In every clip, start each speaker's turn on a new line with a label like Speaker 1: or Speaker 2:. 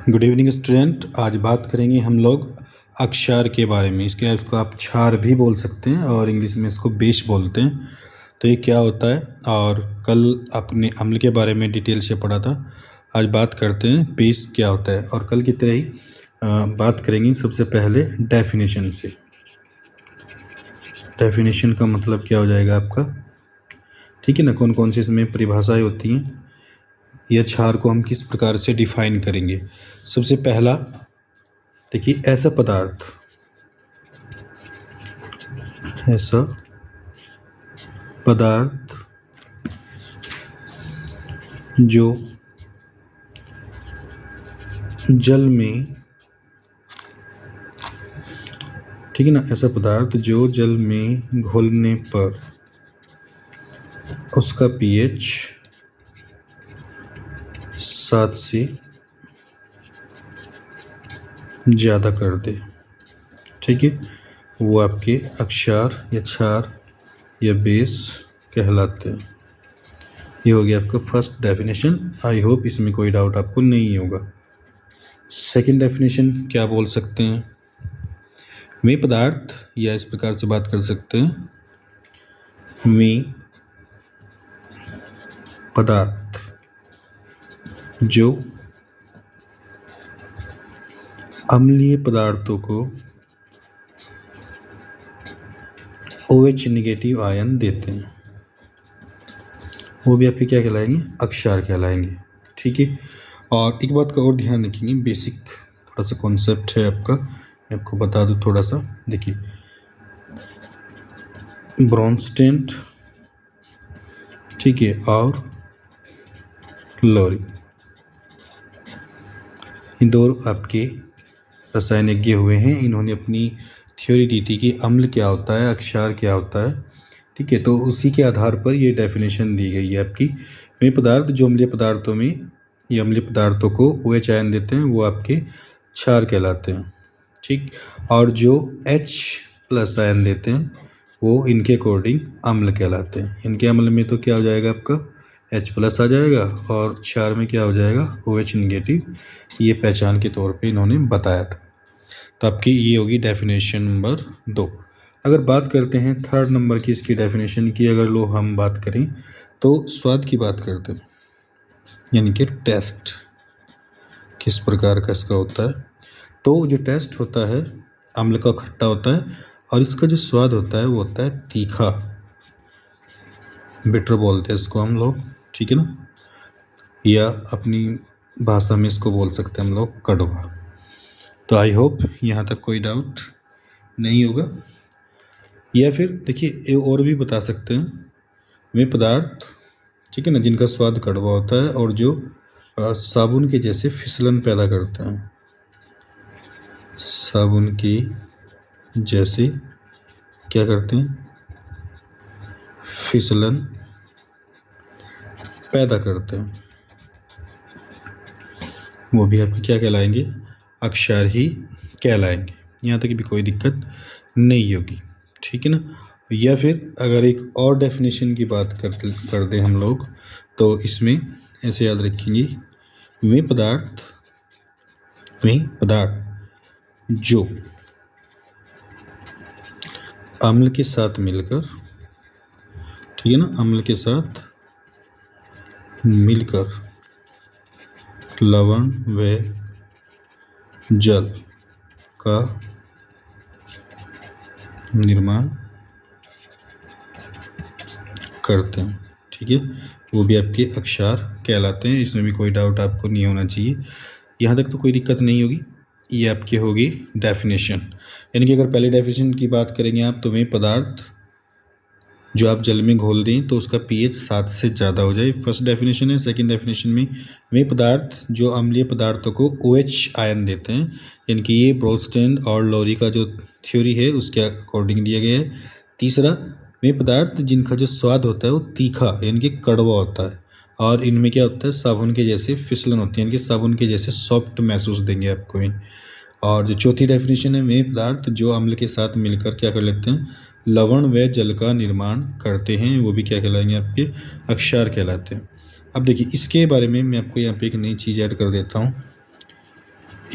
Speaker 1: Good evening student. आज बात करेंगे हम लोग अक्षार के बारे में। इसको आप क्षार भी बोल सकते हैं और इंग्लिश में इसको बेस बोलते हैं। तो ये क्या होता है, और कल अपने अम्ल के बारे में डिटेल से पढ़ा था। आज बात करते हैं बेस क्या होता है, और कल की तरह ही बात करेंगे सबसे पहले डेफिनेशन से। डेफिनेशन का मतलब क्या हो जाएगा आपका, ठीक है ना, कौन कौन सी इसमें परिभाषाएं होती हैं, यह क्षार को हम किस प्रकार से डिफाइन करेंगे। सबसे पहला देखिए, ऐसा पदार्थ जो जल में, ठीक है ना, ऐसा पदार्थ जो जल में घोलने पर उसका पीएच 7 से ज़्यादा कर दे, ठीक है, वो आपके अक्षार या क्षार या बेस कहलाते हैं। ये हो गया आपका फर्स्ट डेफिनेशन। आई होप इसमें कोई डाउट आपको नहीं होगा। सेकंड डेफिनेशन क्या बोल सकते हैं, वे पदार्थ, या इस प्रकार से बात कर सकते हैं, वे पदार्थ जो अम्लीय पदार्थों को OH नेगेटिव आयन देते हैं, वो भी आपके क्या कहलाएंगे, अक्षार कहलाएंगे, ठीक है। और एक बात का और ध्यान रखेंगे, बेसिक थोड़ा सा कॉन्सेप्ट है आपका, मैं आपको बता दूं थोड़ा सा। देखिए, ब्रोंस्टेंट, ठीक है, और लोरी, इन दो आपके रसायनज्ञ हुए हैं। इन्होंने अपनी थ्योरी दी थी कि अम्ल क्या होता है, अक्षार क्या होता है, ठीक है। तो उसी के आधार पर ये डेफिनेशन दी गई है आपकी। वे पदार्थ जो अम्लीय पदार्थों में या अम्लीय पदार्थों को OH आयन देते हैं, वो आपके क्षार कहलाते हैं, ठीक। और जो H+ आयन देते हैं, वो इनके अकॉर्डिंग अम्ल कहलाते हैं। इनके अम्ल में तो क्या हो जाएगा, आपका H+ आ जाएगा, और क्षार में क्या हो जाएगा, OH नेगेटिव। ये पहचान के तौर पे इन्होंने बताया था। तो आपकी ये होगी डेफिनेशन नंबर 2। अगर बात करते हैं थर्ड नंबर की, इसकी डेफिनेशन की अगर हम बात करें, तो स्वाद की बात करते हैं, यानी कि टेस्ट किस प्रकार का इसका होता है। तो जो टेस्ट होता है, अम्ल का खट्टा होता है, और इसका जो स्वाद होता है वो होता है तीखा, बिटर बोलते हैं इसको हम लोग, ठीक है ना, या अपनी भाषा में इसको बोल सकते हैं हम लोग कड़वा। तो आई होप यहाँ तक कोई डाउट नहीं होगा। या फिर देखिए, और भी बता सकते हैं, वे पदार्थ, ठीक है ना, जिनका स्वाद कड़वा होता है और जो साबुन के जैसे फिसलन पैदा करते हैं, साबुन की जैसे क्या करते हैं, फिसलन पैदा करते हैं, वो भी आपके क्या कहलाएंगे, अक्षार ही कहलाएंगे। यहाँ तक भी कोई दिक्कत नहीं होगी, ठीक है ना। या फिर अगर एक और डेफिनेशन की बात कर दें हम लोग, तो इसमें ऐसे याद रखेंगे, वे पदार्थ जो अम्ल के साथ मिलकर, ठीक है ना, अम्ल के साथ मिलकर लवण व जल का निर्माण करते हैं, ठीक है, वो भी आपके अक्षार कहलाते हैं। इसमें भी कोई डाउट आपको नहीं होना चाहिए, यहाँ तक तो कोई दिक्कत नहीं होगी। ये आपकी होगी डेफिनेशन, यानी कि अगर पहले डेफिनेशन की बात करेंगे आप, तो वे पदार्थ जो आप जल में घोल दें तो उसका pH 7 से ज़्यादा हो जाए, फर्स्ट डेफिनेशन है। सेकंड डेफिनेशन में वे पदार्थ जो अम्लीय पदार्थों को OH आयन देते हैं, यानी कि ये ब्रोंस्टेन और लोरी का जो थ्योरी है उसके अकॉर्डिंग दिया गया है। तीसरा, वे पदार्थ जिनका जो स्वाद होता है वो तीखा यानी कि कड़वा होता है, और इनमें क्या होता है, साबुन के जैसे फिसलन होती है, यानी कि साबुन के जैसे सॉफ्ट महसूस देंगे आपको ही। और जो चौथी डेफिनेशन है, वे पदार्थ जो अम्ल के साथ मिलकर क्या कर लेते हैं, लवण व जल का निर्माण करते हैं, वो भी क्या कहलाएंगे, आपके अक्षार कहलाते हैं। अब देखिए, इसके बारे में मैं आपको यहाँ पे एक नई चीज़ ऐड कर देता हूँ।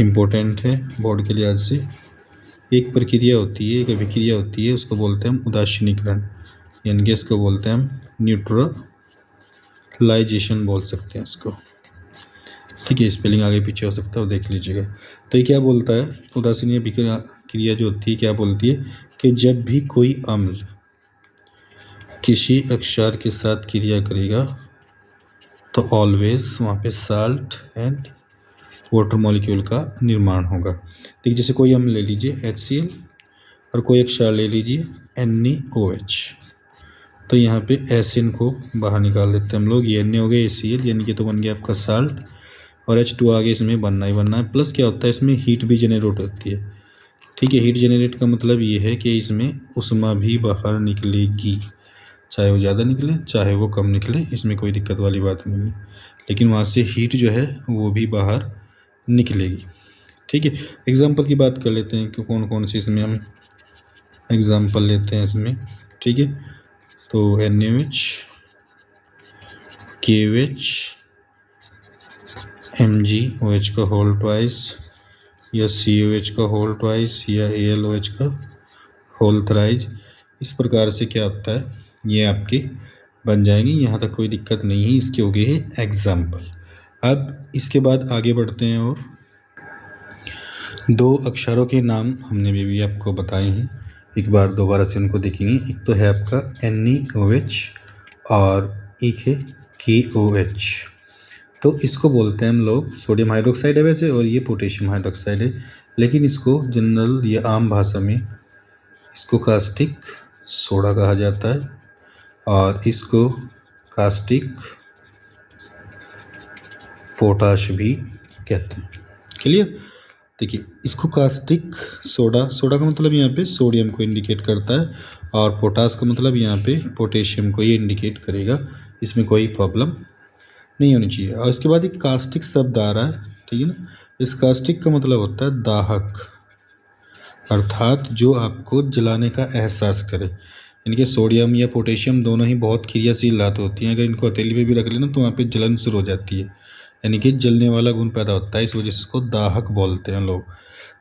Speaker 1: इम्पोर्टेंट है बोर्ड के लिहाज से। एक प्रक्रिया होती है, एक अभिक्रिया होती है, उसको बोलते हैं हम उदासीनीकरण, यानी कि इसको बोलते हैं हम न्यूट्रलाइजेशन बोल सकते हैं इसको। ठीक है, स्पेलिंग आगे पीछे हो सकता है, वो देख लीजिएगा। तो ये क्या बोलता है, उदासीन क्रिया जो होती है क्या बोलती है कि जब भी कोई अम्ल किसी अक्षार के साथ क्रिया करेगा तो ऑलवेज वहाँ पे साल्ट एंड वाटर मॉलिक्यूल का निर्माण होगा। देखिए जैसे कोई अम्ल ले लीजिए HCl और कोई क्षार ले लीजिए NaOH, तो यहाँ पे एसिन को बाहर निकाल देते हैं हम लोग। ये Na हो गया ACl, यानी कि तो बन गया आपका साल्ट, और H2 आगे इसमें बनना ही बनना है। प्लस क्या होता है, इसमें हीट भी जनरेट होती है। ठीक है, हीट जनरेट का मतलब ये है कि इसमें उष्मा भी बाहर निकलेगी, चाहे वो ज़्यादा निकले चाहे वो कम निकले, इसमें कोई दिक्कत वाली बात नहीं है, लेकिन वहाँ से हीट जो है वो भी बाहर निकलेगी। ठीक है, एग्जाम्पल की बात कर लेते हैं कि कौन कौन से इसमें हम एग्जाम्पल लेते हैं इसमें। ठीक है, तो NaOH, KOH, MgOH का होल ट्वाइस, या COH का होल ट्वाइस, या AlOH का होल थ्राइज। इस प्रकार से क्या होता है, ये आपके बन जाएंगे। यहाँ तक कोई दिक्कत नहीं है, इसके हो गए हैं एग्जाम्पल। अब इसके बाद आगे बढ़ते हैं और दो अक्षरों के नाम हमने भी आपको बताए हैं, एक बार दोबारा से उनको देखेंगे। एक तो है आपका NaOH और एक है KOH। तो इसको बोलते हैं हम लोग सोडियम हाइड्रोक्साइड है वैसे, और ये पोटेशियम हाइड्रोक्साइड है, लेकिन इसको जनरल या आम भाषा में इसको कास्टिक सोडा कहा जाता है और इसको कास्टिक पोटाश भी कहते हैं। क्लियर। देखिए इसको कास्टिक सोडा, सोडा का मतलब यहाँ पे सोडियम को इंडिकेट करता है, और पोटाश का मतलब यहाँ पे पोटेशियम को ये इंडिकेट करेगा। इसमें कोई प्रॉब्लम नहीं होनी चाहिए। और इसके बाद एक कास्टिक शब्द आ रहा है, ठीक है ना। इस कास्टिक का मतलब होता है दाहक, अर्थात जो आपको जलाने का एहसास करे। यानी कि सोडियम या पोटेशियम दोनों ही बहुत क्रियाशील धातु होती हैं, अगर इनको हथेली पे भी रख लेना तो वहाँ पे जलन शुरू हो जाती है, यानी कि जलने वाला गुण पैदा होता है। इस वजह से इसको दाहक बोलते हैं लोग,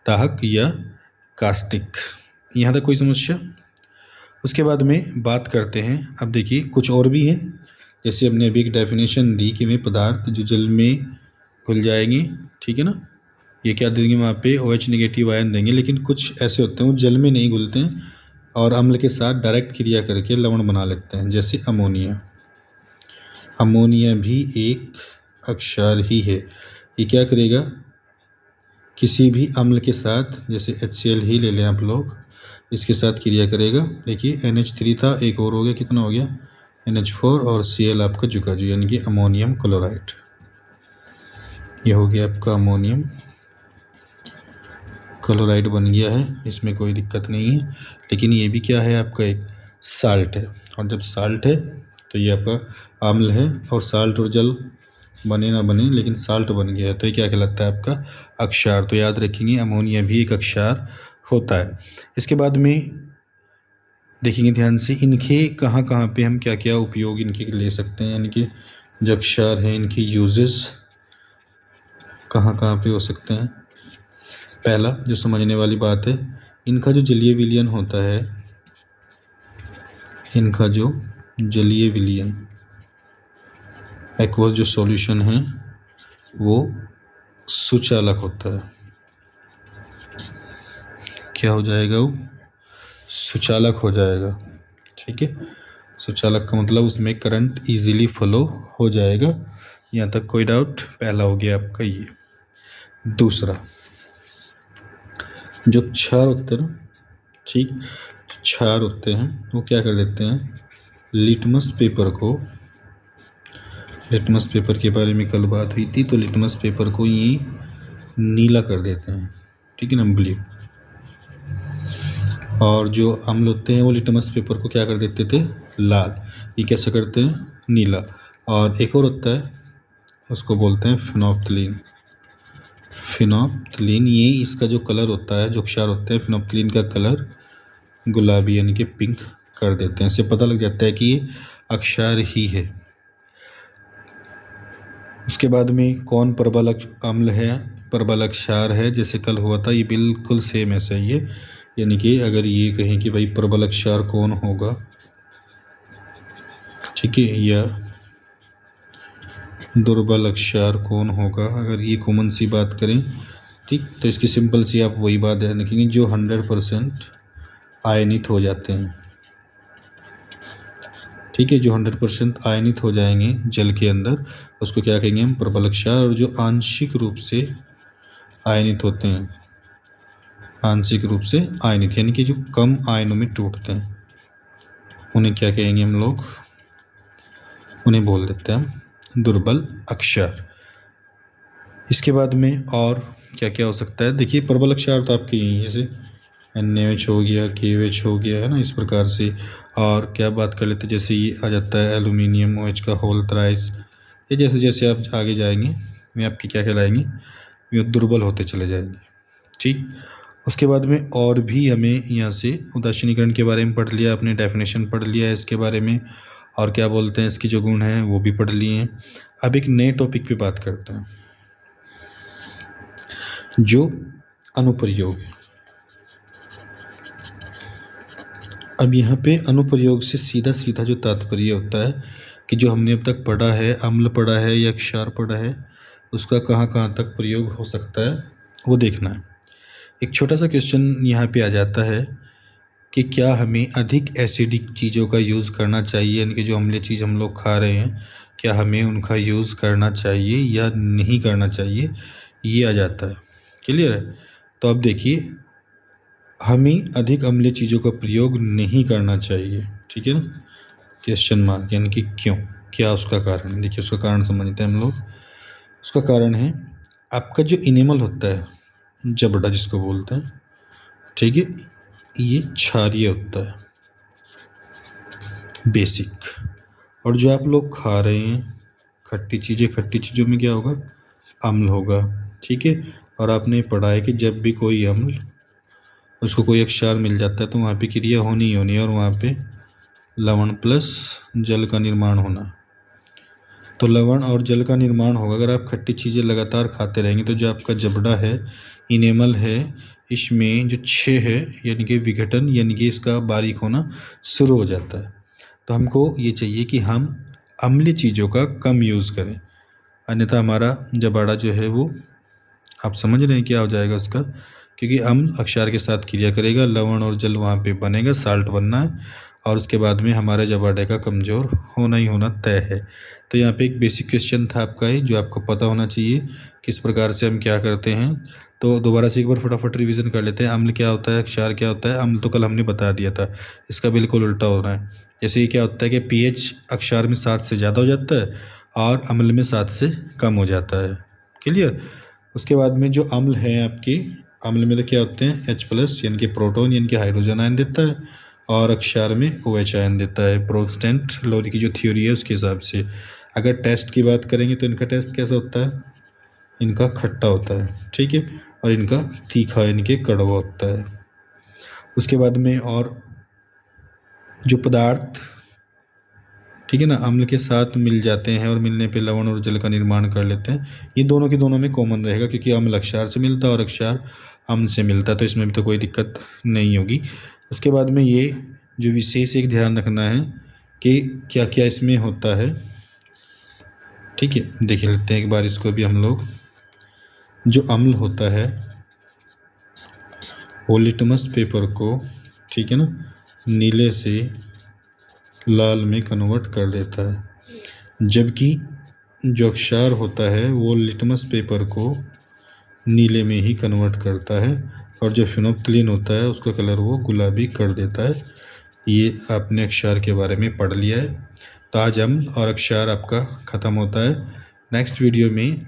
Speaker 1: दाहक या कास्टिक। यहाँ तक कोई समस्या। उसके बाद में बात करते हैं, अब देखिए कुछ और भी हैं, जैसे हमने अभी एक डेफिनेशन दी कि वे पदार्थ जो जल में घुल जाएंगे, ठीक है ना, ये क्या देंगे वहाँ पे OH नेगेटिव आयन देंगे, लेकिन कुछ ऐसे होते हैं वो जल में नहीं घुलते हैं और अम्ल के साथ डायरेक्ट क्रिया करके लवण बना लेते हैं, जैसे अमोनिया। अमोनिया भी एक अक्षार ही है। ये क्या करेगा, किसी भी अम्ल के साथ, जैसे HCl ही ले लें आप लोग, इसके साथ क्रिया करेगा। देखिए NH3 था, एक और हो गया, कितना हो गया NH4, और Cl आपका जुगाजू, यानी कि अमोनियम क्लोराइड। ये हो गया आपका अमोनियम क्लोराइड बन गया है, इसमें कोई दिक्कत नहीं है। लेकिन ये भी क्या है, आपका एक साल्ट है, और जब साल्ट है तो ये आपका अम्ल है, और साल्ट और जल बने ना बने लेकिन साल्ट बन गया है, तो ये क्या कहलाता है आपका अक्षार। तो याद रखेंगे अमोनिया भी एक अक्षार होता है। इसके बाद में देखेंगे ध्यान से, इनके कहाँ कहाँ पे हम क्या क्या उपयोग इनके ले सकते हैं, यानी कि जो अक्षार हैं इनकी यूजेस कहाँ कहाँ पे हो सकते हैं। पहला जो समझने वाली बात है, इनका जो जलीय विलयन होता है, इनका जो जलीय विलयन एक्वस जो सॉल्यूशन है वो सुचालक होता है। क्या हो जाएगा, वो सुचालक हो जाएगा। ठीक है, सुचालक का मतलब उसमें करंट इजीली फ्लो हो जाएगा। यहाँ तक कोई डाउट। पहला हो गया आपका ये। दूसरा, जो क्षार होते हैं ना, ठीक, क्षार होते हैं वो क्या कर देते हैं, लिटमस पेपर को, लिटमस पेपर के बारे में कल बात हुई थी, तो लिटमस पेपर को ये नीला कर देते हैं, ठीक है ना, ब्लू। और जो अम्ल होते हैं वो लिटमस पेपर को क्या कर देते थे, लाल। ये कैसे करते हैं, नीला। और एक और होता है उसको बोलते हैं फिनोप्थलीन। फिनोप्थलीन, ये इसका जो कलर होता है, जो क्षार होते हैं फिनोप्थलीन का कलर गुलाबी यानी कि पिंक कर देते हैं। इससे पता लग जाता है कि ये अक्षार ही है। उसके बाद में कौन प्रबल अम्ल है, प्रबल अक्षार है जैसे कल हुआ था, ये बिल्कुल सेम ऐसा ही है। यानी कि अगर ये कहें कि भाई प्रबल अक्षार कौन होगा, ठीक है, या दुर्बल अक्षार कौन होगा, अगर ये कॉमन सी बात करें, ठीक, तो इसकी सिंपल सी आप वही बात ध्यान रखेंगे, जो 100% आयनित हो जाते हैं, ठीक है, जो 100% आयनित हो जाएंगे जल के अंदर, उसको क्या कहेंगे हम, प्रबल अक्षार। और जो आंशिक रूप से आयनित होते हैं, आंशिक रूप से आयनित यानी कि जो कम आयनों में टूटते हैं, उन्हें क्या कहेंगे हम लोग, उन्हें बोल देते हैं हम दुर्बल अक्षर। इसके बाद में और क्या क्या हो सकता है, देखिए प्रबल अक्षर तो आपके यही जैसे NaOH हो गया, KOH हो गया, है ना, इस प्रकार से। और क्या बात कर लेते हैं, जैसे ये आ जाता है एल्यूमिनियम OH का होल थ्राइस। ये जैसे जैसे आप आगे जाएंगे वे आपके क्या कहलाएंगे, वे दुर्बल होते चले जाएंगे, ठीक। उसके बाद में और भी हमें यहाँ से उदासीनीकरण के बारे में पढ़ लिया आपने, डेफिनेशन पढ़ लिया है इसके बारे में, और क्या बोलते हैं इसके जो गुण हैं वो भी पढ़ लिए हैं। अब एक नए टॉपिक पे बात करते हैं, जो अनुप्रयोग है। अब यहाँ पे अनुप्रयोग से सीधा सीधा जो तात्पर्य होता है कि जो हमने अब तक पढ़ा है, अम्ल पढ़ा है या क्षार पढ़ा है, उसका कहाँ कहाँ तक प्रयोग हो सकता है वो देखना है। एक छोटा सा क्वेश्चन यहाँ पे आ जाता है कि क्या हमें अधिक एसिडिक चीज़ों का यूज़ करना चाहिए, यानी कि जो अम्लीय चीज़ हम लोग खा रहे हैं, क्या हमें उनका यूज़ करना चाहिए या नहीं करना चाहिए, ये आ जाता है। क्लियर है? तो अब देखिए, हमें अधिक अम्लीय चीज़ों का प्रयोग नहीं करना चाहिए, ठीक है ना, क्वेश्चन मार्क, यानी कि क्यों, क्या उसका कारण। देखिए उसका कारण समझते हैं हम लोग। उसका कारण है आपका जो इनेमल होता है, जबड़ा जिसको बोलते हैं, ठीक है, ये क्षारीय होता है, बेसिक। और जो आप लोग खा रहे हैं खट्टी चीज़ों में क्या होगा, अम्ल होगा, ठीक है। और आपने पढ़ा है कि जब भी कोई अम्ल, उसको कोई क्षार मिल जाता है तो वहाँ पे क्रिया होनी ही होनी है, और वहाँ पे लवण प्लस जल का निर्माण होना। तो लवण और जल का निर्माण होगा। अगर आप खट्टी चीज़ें लगातार खाते रहेंगे तो जो आपका जबड़ा है, इनेमल है, इसमें जो क्षय है यानी कि विघटन, यानी कि इसका बारीक होना शुरू हो जाता है। तो हमको ये चाहिए कि हम अम्लीय चीज़ों का कम यूज़ करें, अन्यथा हमारा जबाड़ा जो है वो, आप समझ रहे हैं क्या हो जाएगा उसका, क्योंकि अम्ल अक्षार के साथ क्रिया करेगा, लवण और जल वहाँ पे बनेगा, साल्ट बनना है, और उसके बाद में हमारे जबाड़े का कमज़ोर होना ही होना तय है। तो यहाँ पे एक बेसिक क्वेश्चन था आपका ही, जो आपको पता होना चाहिए किस प्रकार से हम क्या करते हैं। तो दोबारा से एक बार फटाफट रिवीजन कर लेते हैं। अम्ल क्या होता है, क्षार क्या होता है। अम्ल तो कल हमने बता दिया था, इसका बिल्कुल उल्टा हो रहा है। जैसे ये क्या होता है कि pH अक्षार में 7 से ज़्यादा हो जाता है और अम्ल में 7 से कम हो जाता है। क्लियर? उसके बाद में जो अम्ल है आपके, अम्ल में तो क्या होते हैं H+ यानी कि प्रोटॉन यानी कि हाइड्रोजन आयन देता है, और अक्षार में OH आयन देता है। प्रोस्टेंट लोरी की जो थ्योरी है उसके हिसाब से अगर टेस्ट की बात करेंगे तो इनका टेस्ट कैसा होता है, इनका खट्टा होता है, ठीक है, और इनका तीखा यानी कि कड़वा होता है। उसके बाद में और जो पदार्थ, ठीक है ना, अम्ल के साथ मिल जाते हैं और मिलने पे लवण और जल का निर्माण कर लेते हैं, ये दोनों के दोनों में कॉमन रहेगा, क्योंकि अम्ल अक्षार से मिलता है और अक्षार अम्ल से मिलता है, तो इसमें भी तो कोई दिक्कत नहीं होगी। उसके बाद में ये जो विशेष एक ध्यान रखना है कि क्या क्या इसमें होता है, ठीक है, देख लेते हैं एक बार इसको भी हम लोग। जो अम्ल होता है वो लिटमस पेपर को, ठीक है ना, नीले से लाल में कन्वर्ट कर देता है, जबकि जो अक्षार होता है वो लिटमस पेपर को नीले में ही कन्वर्ट करता है, और जो फिनोप्थिलीन होता है उसका कलर वो गुलाबी कर देता है। ये आपने अक्षार के बारे में पढ़ लिया है। तो आज अम्ल और अक्षार आपका ख़त्म होता है। नेक्स्ट वीडियो में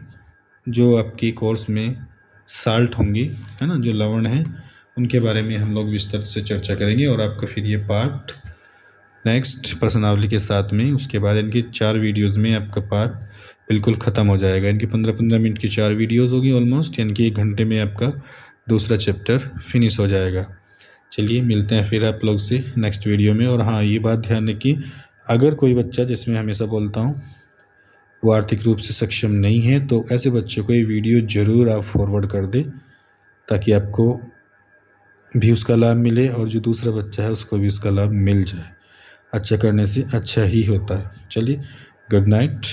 Speaker 1: जो आपकी कोर्स में साल्ट होंगी, है ना, जो लवण हैं, उनके बारे में हम लोग विस्तार से चर्चा करेंगे, और आपका फिर ये पार्ट नेक्स्ट प्रश्नावली के साथ में, उसके बाद इनकी 4 वीडियोज़ में आपका पार्ट बिल्कुल ख़त्म हो जाएगा। इनकी 15-15 मिनट की 4 वीडियोज़ होगी ऑलमोस्ट, यानी कि 1 घंटे में आपका दूसरा चैप्टर फिनिश हो जाएगा। चलिए मिलते हैं फिर आप लोग से नेक्स्ट वीडियो में। और हाँ, ये बात ध्यान रखिए, अगर कोई बच्चा, जिसमें हमेशा बोलता हूँ वो आर्थिक रूप से सक्षम नहीं है, तो ऐसे बच्चों को ये वीडियो ज़रूर आप फॉरवर्ड कर दें, ताकि आपको भी उसका लाभ मिले और जो दूसरा बच्चा है उसको भी उसका लाभ मिल जाए। अच्छा करने से अच्छा ही होता है। चलिए, गुड नाइट।